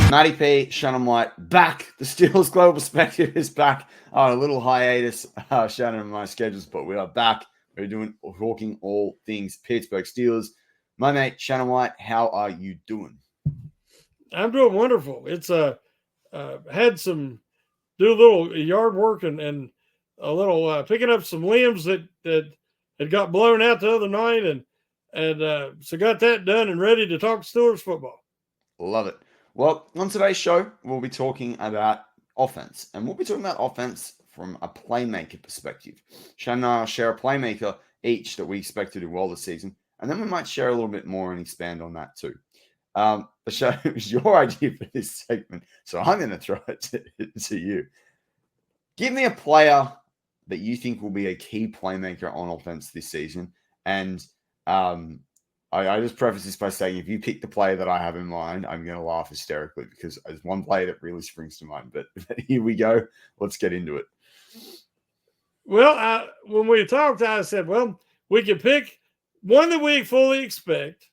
Matty P, Shannon White, back. The Steelers Global Perspective is back. A little hiatus, Shannon and my schedules, but we are back. We're talking all things Pittsburgh Steelers. My mate, Shannon White, how are you doing? I'm doing wonderful. It's had some do a little yard work and a little picking up some limbs that had got blown out the other night, and so got that done and ready to talk Steelers football. Love it. Well, on today's show, we'll be talking about offense, and we'll be talking about offense from a playmaker perspective. Shannon and I will share a playmaker each that we expect to do well this season, and then we might share a little bit more and expand on that too. The show is your idea for this segment, so I'm going to throw it to you. Give me a player that you think will be a key playmaker on offense this season, and I just preface this by saying if you pick the player that I have in mind, I'm going to laugh hysterically because there's one player that really springs to mind. But here we go. Let's get into it. Well, when we talked, I said, well, we could pick one that we fully expect.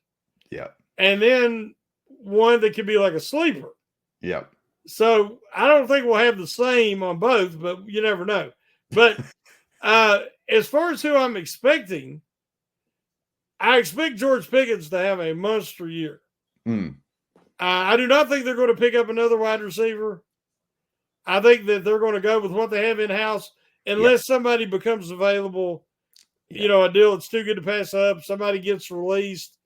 Yeah. And then one that could be like a sleeper. Yeah. So I don't think we'll have the same on both, but you never know. But as far as who I'm expecting, I expect George Pickens to have a monster year. I do not think they're going to pick up another wide receiver. I think that they're going to go with what they have in-house unless somebody becomes available, a deal that's too good to pass up, somebody gets released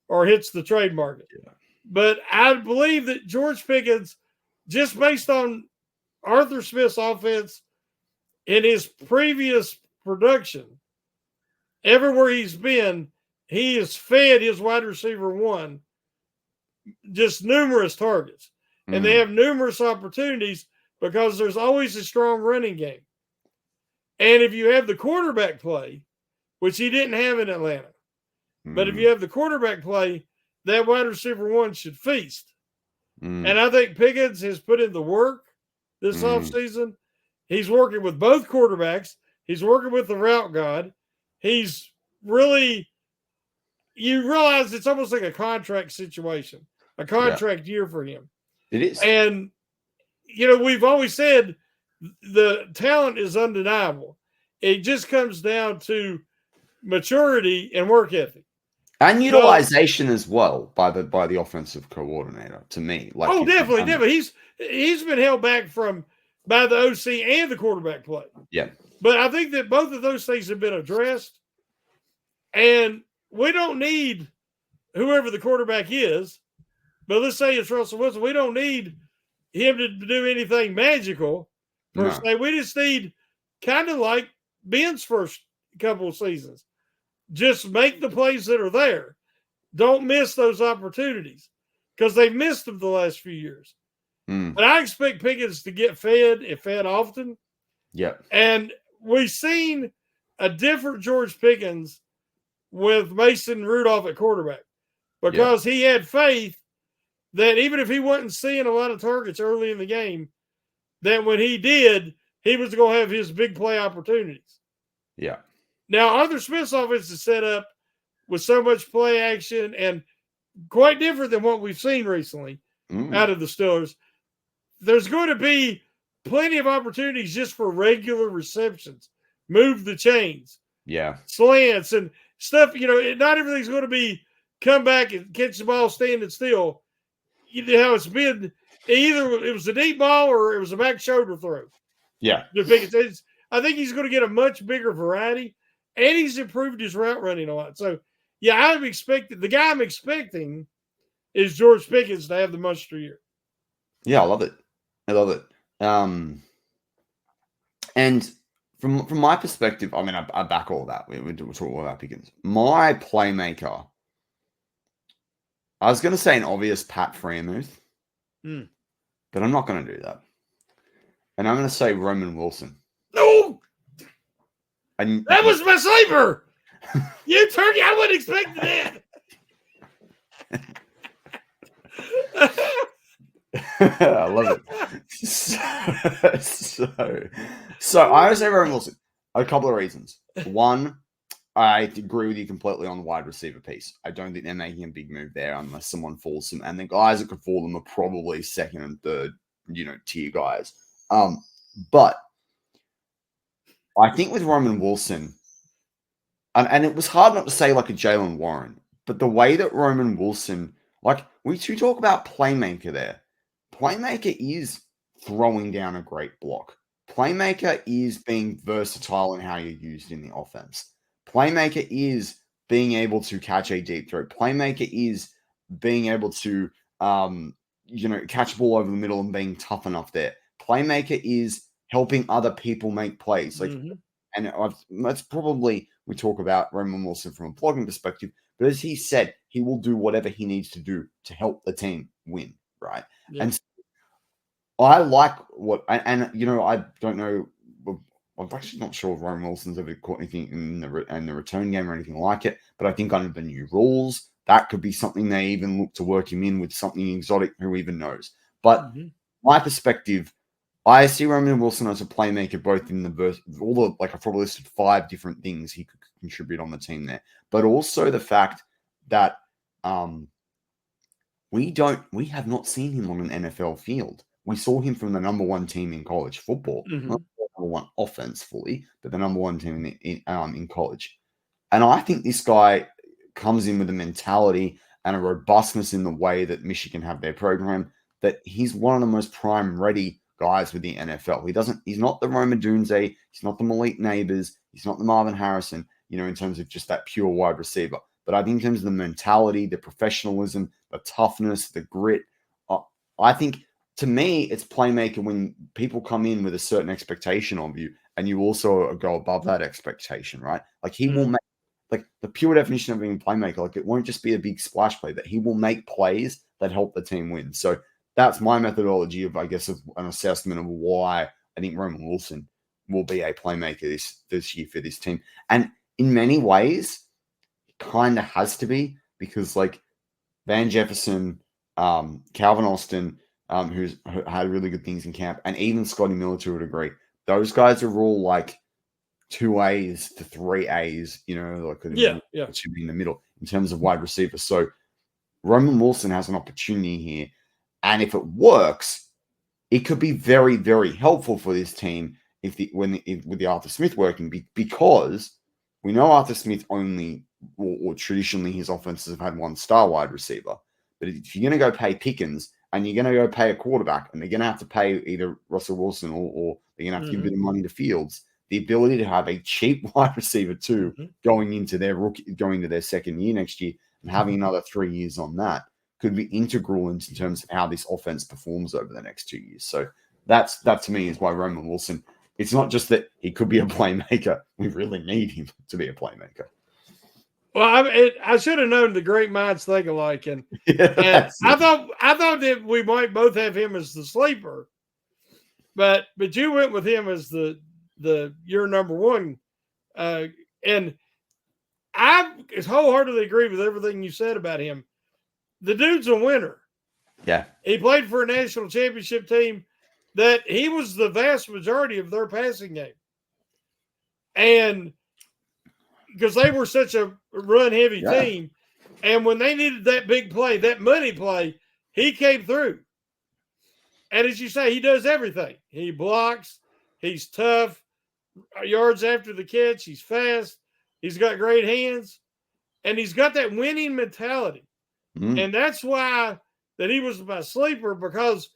or hits the trade market. Yeah. But I believe that George Pickens, just based on Arthur Smith's offense in his previous production, everywhere he's been, he has fed his wide receiver one just numerous targets. And they have numerous opportunities because there's always a strong running game. And if you have the quarterback play, which he didn't have in Atlanta, but if you have the quarterback play, that wide receiver one should feast. And I think Pickens has put in the work this offseason. He's working with both quarterbacks. He's working with the route god. He's really... You realize it's almost like a contract situation, a contract year for him. It is. And, we've always said the talent is undeniable. It just comes down to maturity and work ethic. And utilization as well by the offensive coordinator, to me. Definitely. He's been held back by the OC and the quarterback play. Yeah. But I think that both of those things have been addressed. And we don't need whoever the quarterback is, but let's say it's Russell Wilson. We don't need him to do anything magical per se. We just need kind of like Ben's first couple of seasons. Just make the plays that are there. Don't miss those opportunities because they've missed them the last few years. But I expect Pickens to get fed and fed often. Yeah. And we've seen a different George Pickens with Mason Rudolph at quarterback because he had faith that even if he wasn't seeing a lot of targets early in the game, that when he did, he was going to have his big play opportunities. Yeah. Now, Arthur Smith's offense is set up with so much play action and quite different than what we've seen recently out of the Steelers. There's going to be plenty of opportunities just for regular receptions, move the chains, slants and stuff. Not everything's going to be come back and catch the ball standing still. How it's been, either it was a deep ball or it was a back shoulder throw. Yeah. I think he's going to get a much bigger variety, and he's improved his route running a lot. So, the guy I'm expecting is George Pickens to have the monster year. Yeah, I love it. And from my perspective, I mean, I back all that. We'll talk all about Pickens. My playmaker, I was going to say an obvious Pat Freiermuth, but I'm not going to do that. And I'm going to say Roman Wilson. No! That was my sleeper! You turkey, I wouldn't expect that. I love it. So I would say Roman Wilson. A couple of reasons. One, I agree with you completely on the wide receiver piece. I don't think they're making a big move there unless someone falls them. And the guys that could fall them are probably second and third, tier guys. But I think with Roman Wilson, and it was hard not to say like a Jalen Warren, but the way that Roman Wilson, like we talk about playmaker there. Playmaker is throwing down a great block. Playmaker is being versatile in how you're used in the offense. Playmaker is being able to catch a deep throw. Playmaker is being able to, catch a ball over the middle and being tough enough there. Playmaker is helping other people make plays. Like, and that's probably, we talk about Roman Wilson from a blogging perspective, but as he said, he will do whatever he needs to do to help the team win, right? Yeah. And I like what, and I don't know. I'm actually not sure if Roman Wilson's ever caught anything in the return game or anything like it. But I think under the new rules, that could be something they even look to work him in with something exotic. Who even knows? But my perspective, I see Roman Wilson as a playmaker, both in I've probably listed 5 different things he could contribute on the team there, but also the fact that we have not seen him on an NFL field. We saw him from the number 1 team in college football, not the number 1 offense fully, but the number 1 team in college. And I think this guy comes in with a mentality and a robustness in the way that Michigan have their program, that he's one of the most prime ready guys with the NFL. He's not the Roma Dunze, he's not the Malik Neighbors, he's not the Marvin Harrison, in terms of just that pure wide receiver. But I think in terms of the mentality, the professionalism, the toughness, the grit, I think to me, it's playmaker when people come in with a certain expectation of you and you also go above that expectation, right? Like he will make, like the pure definition of being a playmaker, like it won't just be a big splash play, that he will make plays that help the team win. So that's my methodology of, I guess, of an assessment of why I think Roman Wilson will be a playmaker this year for this team. And in many ways, it kind of has to be, because like Van Jefferson, Calvin Austin, who's had really good things in camp, and even Scotty Miller to a degree, those guys are all like 2 A's to 3 A's, like in the middle in terms of wide receivers. So Roman Wilson has an opportunity here, and if it works, it could be very, very helpful for this team with the Arthur Smith working, because we know Arthur Smith only, or traditionally his offenses have had 1 star wide receiver. But if you're going to go pay Pickens and you're going to go pay a quarterback, and they're going to have to pay either Russell Wilson or they're going to have to give a bit of money to Fields, the ability to have a cheap wide receiver too going into their second year next year and having another 3 years on that could be integral in terms of how this offense performs over the next 2 years. So that to me is why Roman Wilson, it's not just that he could be a playmaker. We really need him to be a playmaker. Well, I should have known the great minds think alike, and I thought that we might both have him as the sleeper, but you went with him as the your number 1, and I wholeheartedly agree with everything you said about him. The dude's a winner. Yeah, he played for a national championship team that he was the vast majority of their passing game, and because they were such a run-heavy team, and when they needed that big play, that money play, he came through. And as you say, he does everything. He blocks, he's tough, yards after the catch, he's fast, he's got great hands, and he's got that winning mentality. And that's why that he was my sleeper, because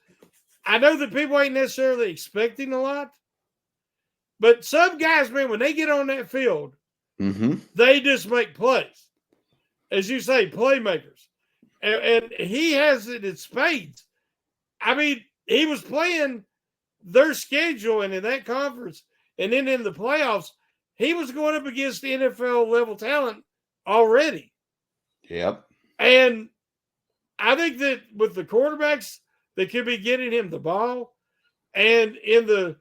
I know that people ain't necessarily expecting a lot, but some guys, man, when they get on that field, they just make plays. As you say, playmakers. And he has it in spades. I mean, he was playing their schedule, and in that conference, and then in the playoffs, he was going up against the NFL level talent already. Yep. And I think that with the quarterbacks that could be getting him the ball, and in the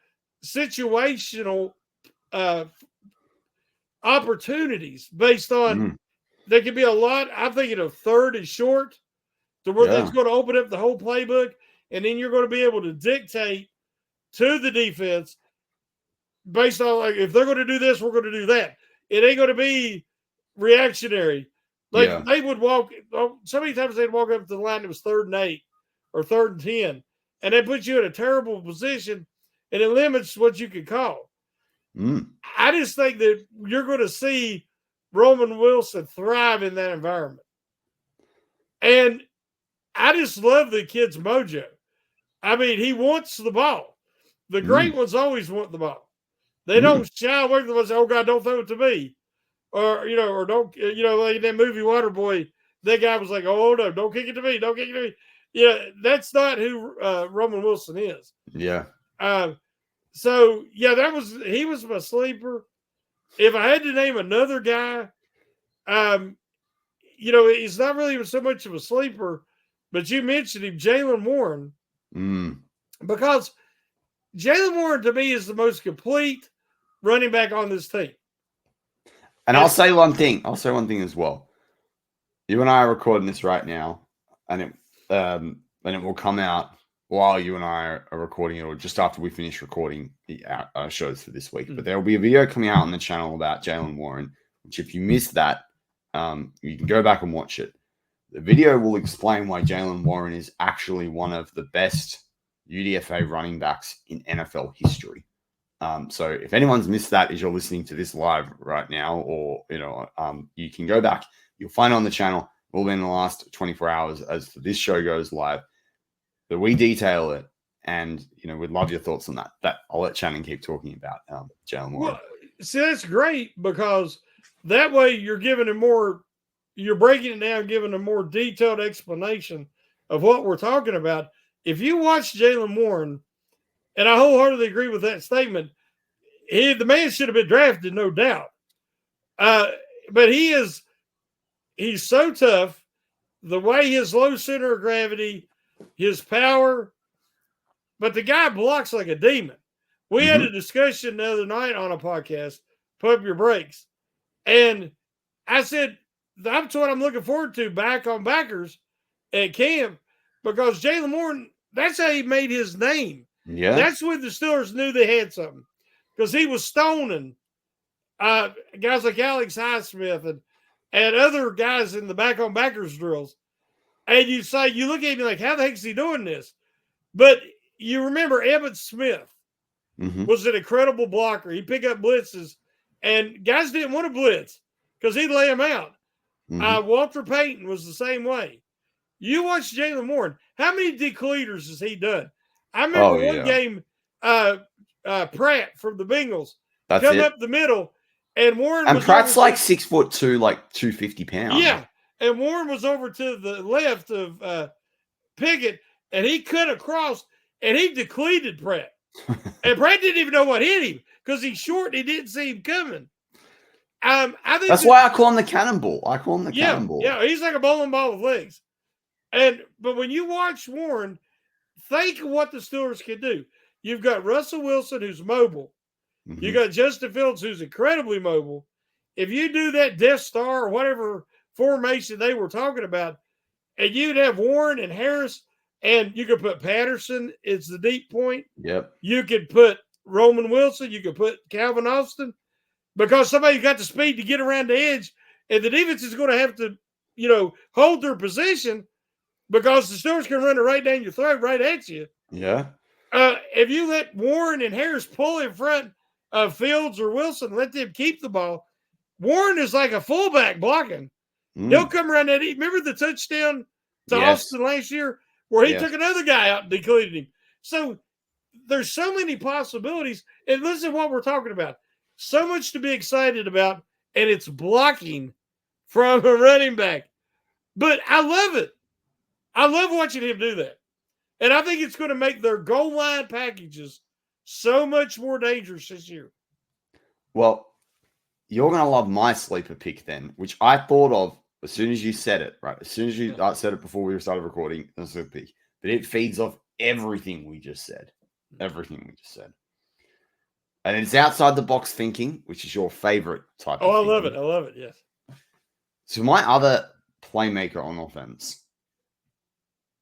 situational opportunities based on there could be a lot. I'm thinking of 3rd and short, to where that's going to open up the whole playbook, and then you're going to be able to dictate to the defense based on, like, if they're going to do this, we're going to do that. It ain't going to be reactionary. Like Yeah. they would walk. So many times they'd walk up to the line. It was 3rd and 8 or 3rd and 10, and they put you in a terrible position, and it limits what you could call. I just think that you're going to see Roman Wilson thrive in that environment, and I just love the kid's mojo. I mean, he wants the ball. The great ones always want the ball. They don't shy away from the ones. Oh God, don't throw it to me, or or don't like in that movie Waterboy. That guy was like, oh no, don't kick it to me, don't kick it to me. Yeah, that's not who Roman Wilson is. Yeah. So yeah, he was my sleeper. If I had to name another guy, he's not really so much of a sleeper, but you mentioned him, Jaylen Warren, because Jaylen Warren to me is the most complete running back on this team. And I'll say one thing. As well. You and I are recording this right now, and it will come out while you and I are recording it, or just after we finish recording our shows for this week. But there will be a video coming out on the channel about Jaylen Warren, which if you missed that, you can go back and watch it. The video will explain why Jaylen Warren is actually one of the best UDFA running backs in NFL history. So if anyone's missed that as you're listening to this live right now, or you can go back, you'll find it on the channel. Will be in the last 24 hours as this show goes live. But we detail it, and we'd love your thoughts on that. I'll let Shannon keep talking about Jaylen Warren. Well, see, that's great because that way you're giving him more. You're breaking it down, giving a more detailed explanation of what we're talking about. If you watch Jaylen Warren, and I wholeheartedly agree with that statement, the man should have been drafted, no doubt. But he's so tough. The way his low center of gravity, his power, but the guy blocks like a demon. We had a discussion the other night on a podcast, Pump Your Brakes, and I said, that's what I'm looking forward to back on Backers at camp, because Jaylen Warren, that's how he made his name. Yeah. That's when the Steelers knew they had something, because he was stoning guys like Alex Highsmith and other guys in the back on Backers drills. And you look at him like, how the heck is he doing this? But you remember Emmitt Smith was an incredible blocker. He'd pick up blitzes, and guys didn't want to blitz because he'd lay them out. Walter Payton was the same way. You watch Jaylen Warren. How many decleaters has he done? I remember one game, Pratt from the Bengals come up the middle, and Warren. And Pratt's like 6'2", like 250 pounds. Yeah, and Warren was over to the left of Pickett, and he cut across, and he decleated Pratt. And Pratt didn't even know what hit him because he's short and he didn't see him coming. I think that's why I call him the cannonball. Cannonball. Yeah, he's like a bowling ball with legs. But when you watch Warren, think of what the Steelers can do. You've got Russell Wilson, who's mobile. You got Justin Fields, who's incredibly mobile. If you do that Death Star or whatever formation they were talking about, and you'd have Warren and Harris, and you could put Patterson as the deep point. Yep. You could put Roman Wilson. You could put Calvin Austin, because somebody's got the speed to get around the edge, and the defense is going to have to, hold their position, because the Steelers can run it right down your throat, right at you. Yeah. If you let Warren and Harris pull in front of Fields or Wilson, let them keep the ball, Warren is like a fullback blocking. He'll come around that. Remember the touchdown to Austin last year where he took another guy out and decleated him? So there's so many possibilities. And listen to what we're talking about. So much to be excited about, and it's blocking from a running back. But I love it. I love watching him do that. And I think it's going to make their goal line packages so much more dangerous this year. Well, you're going to love my sleeper pick then, which I thought of as soon as you said it, right? As soon as you said it before we started recording, that's a pick. But it feeds off everything we just said. And it's outside the box thinking, which is your favorite type of thinking. I love it, yes. So my other playmaker on offense,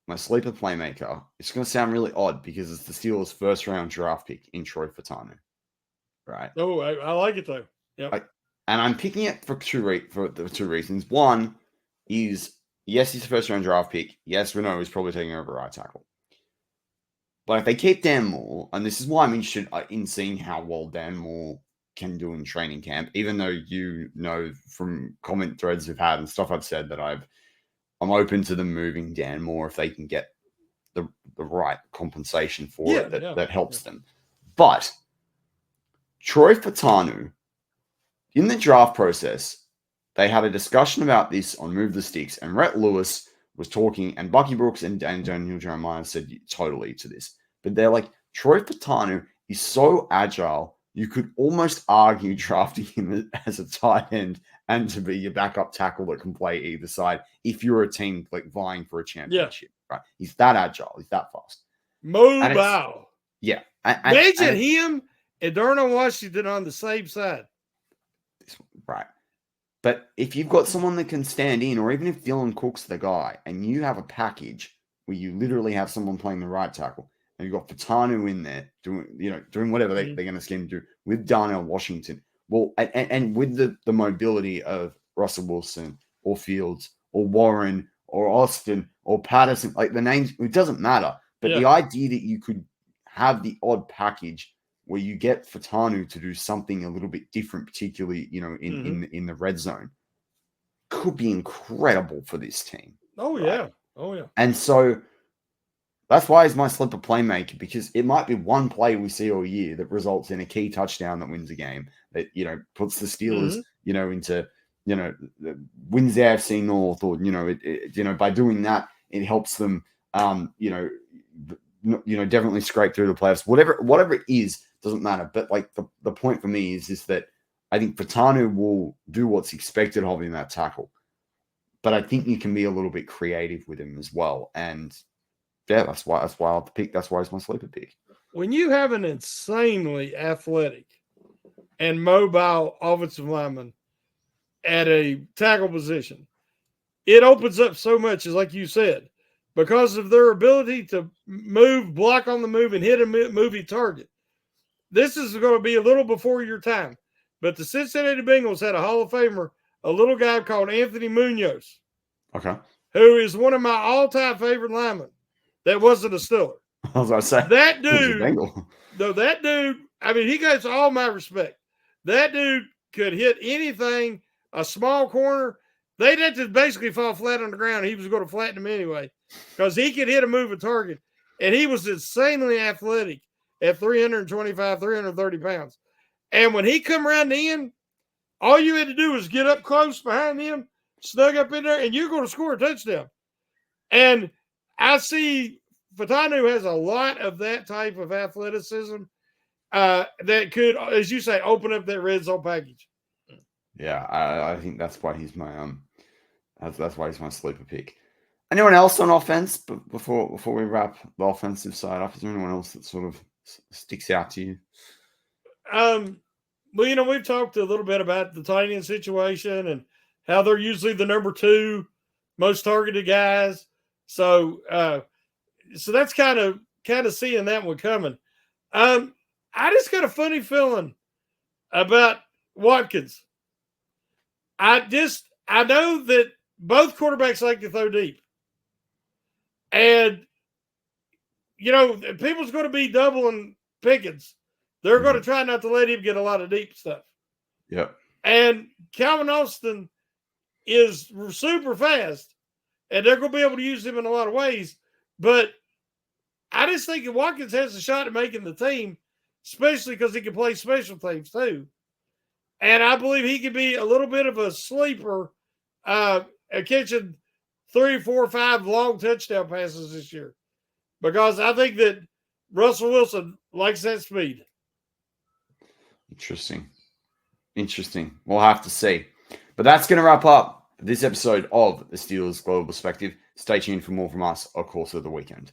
my sleeper playmaker, it's going to sound really odd because it's the Steelers' first round draft pick in Troy Fautanu. Right? Oh, I like it though. Yeah. And I'm picking it for the two reasons. One is, yes, he's a first-round draft pick. Yes, we know he's probably taking over right tackle. But if they keep Dan Moore, and this is why I'm interested in seeing how well Dan Moore can do in training camp, even though you know from comment threads we've had and stuff I've said that I'm open to them moving Dan Moore if they can get the right compensation for it that helps them. But Troy Fatanu, in the draft process, they had a discussion about this on Move the Sticks, and Rhett Lewis was talking, and Bucky Brooks and Daniel Jeremiah said totally to this. But they're like, Troy Fatanu is so agile, you could almost argue drafting him as a tight end and to be your backup tackle that can play either side if you're a team like vying for a championship. Right? He's that agile. He's that fast. Mobile. Yeah. Imagine him and Darnell Washington on the same side. Right. But if you've got someone that can stand in, or even if Dylan Cook's the guy, and you have a package where you literally have someone playing the right tackle, and you've got Fatanu in there doing whatever they're going to scheme to do with Darnell Washington. Well, and with the mobility of Russell Wilson or Fields or Warren or Austin or Patterson, like the names, it doesn't matter. But the idea that you could have the odd package where you get Fatanu to do something a little bit different, particularly, in the red zone, could be incredible for this team. Oh, right? Yeah. Oh, yeah. And so that's why he's my sleeper playmaker, because it might be one play we see all year that results in a key touchdown that wins a game, that, puts the Steelers, into, wins the AFC North, or, by doing that, it helps them, definitely scrape through the playoffs. Whatever it is, doesn't matter. But like the point for me is that I think Fatanu will do what's expected of him in that tackle, but I think you can be a little bit creative with him as well. And yeah, that's why I'll pick. That's why it's my sleeper pick. When you have an insanely athletic and mobile offensive lineman at a tackle position, it opens up so much, as like you said, because of their ability to move, block on the move, and hit a movie target. This is going to be a little before your time, but the Cincinnati Bengals had a Hall of Famer, a little guy called Anthony Munoz, who is one of my all-time favorite linemen that wasn't a Steeler. I was about to say, that dude, I mean, he gets all my respect. That dude could hit anything, a small corner. They'd have to basically fall flat on the ground. He was going to flatten them anyway, because he could hit a moving target, and he was insanely athletic at 325, 330 pounds. And when he come around the end, all you had to do was get up close behind him, snug up in there, and you're going to score a touchdown. And I see Fatanu has a lot of that type of athleticism that could, as you say, open up that red zone package. Yeah, I think that's why he's my that's why he's my sleeper pick. Anyone else on offense? But before we wrap the offensive side up, is there anyone else that sort of sticks out to you? Well, we've talked a little bit about the tight end situation and how they're usually the number 2 most targeted guys. So that's kind of seeing that one coming. I just got a funny feeling about Watkins. I know that both quarterbacks like to throw deep. And, people's going to be doubling Pickens. They're going to try not to let him get a lot of deep stuff. Yep. And Calvin Austin is super fast, and they're going to be able to use him in a lot of ways. But I just think Watkins has a shot at making the team, especially because he can play special teams too. And I believe he could be a little bit of a sleeper, catching 3, 4, 5 long touchdown passes this year, because I think that Russell Wilson likes that speed. Interesting. We'll have to see. But that's going to wrap up this episode of the Steelers Global Perspective. Stay tuned for more from us, of course, of the weekend.